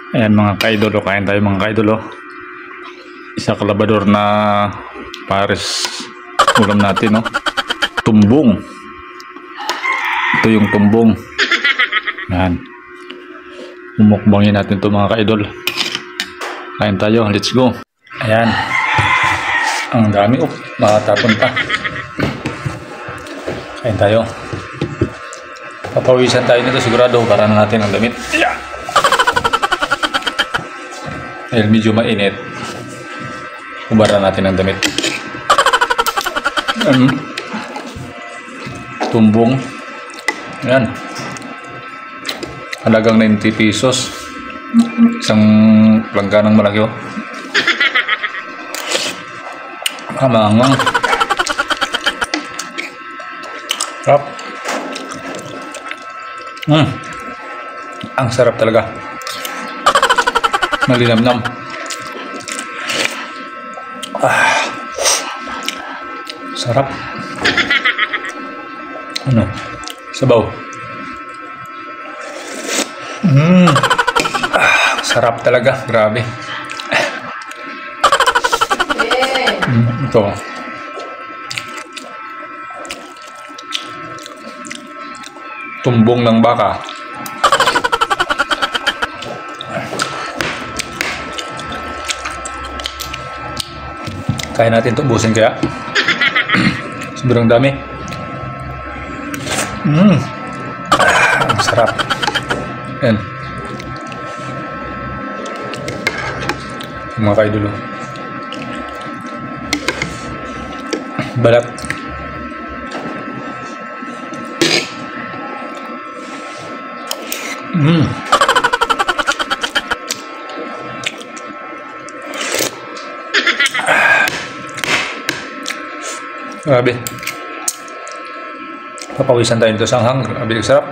Ayan mga kaidolo, kain tayo mga kaidolo. Isa kalabador na pares ulam natin, no? Tumbong. Ito yung tumbong. Ayan. Umukbangin natin to mga kaidol. Kain tayo, let's go. Ayan. Ang dami, makatapon pa. Kain tayo. Papawisan tayo nito sigurado para na natin ang damit. Dahil medyo mainit, ubara natin ang damit. Tumbong. Ayan. Halagang 90 pesos. Isang langganang malaki, oh. Maangang. Sarap. Ang sarap talaga. Malinamnam. Sarap. Ano? Sabaw. Sarap talaga. Grabe. Ito. Tumbong ng baka. Kaya natin ito, ubusin kaya. Sobrang dami. Ang sarap. Yan. Mga kaidolo. Balat. Grabe. Papawisan tayo nito sa anghang. Grabe, sarap.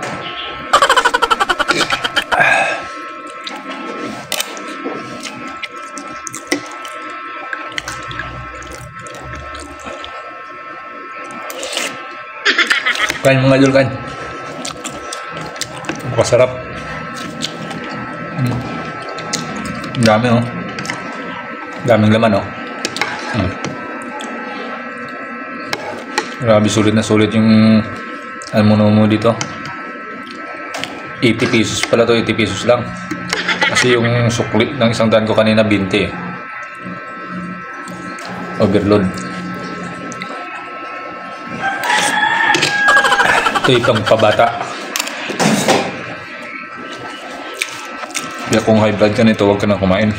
Kain mga idol, kain. Masarap. Ang dami, oh. Daming laman, oh. Grabe, sulit na sulit yung mo dito. 80 pesos pala to, 80 pesos lang. Kasi yung sukli ng isang daan ko kanina 20. Overload. Ito yung pabata. Kaya kung high blood ka nito, huwag ka na kumain.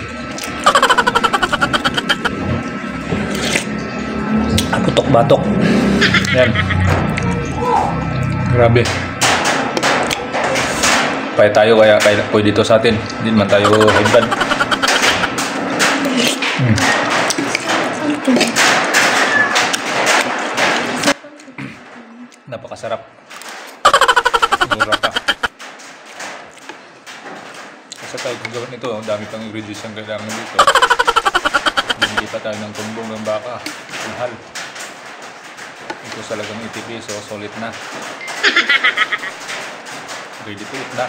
Putok-batok. Yan. Grabe. Paya tayo kaya pwede dito sa atin. Hindi naman tayo high blood. Napakasarap. Mura pa. Kasi tayo kung gawin ito, ang dami pang ingredients ang kailangan dito. Hindi pa tayo ng tumbong ng baka. Mahal. Ito sa lagang 80 peso, solid na. Ready to eat na.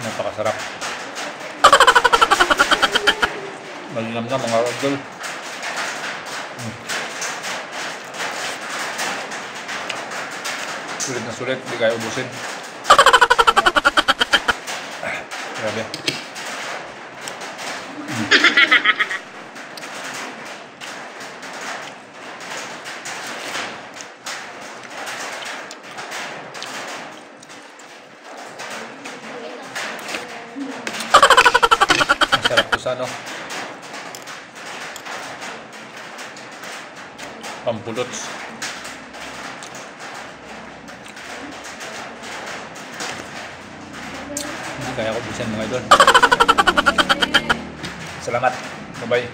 Napakasarap. Malinam na mga idol. Sulit na sulit, hindi kaya ubusin. Grabe. Ang sarap po sa ano. Pampulots. Hindi kaya ko ubusin mga idol. Salamat. Bye-bye.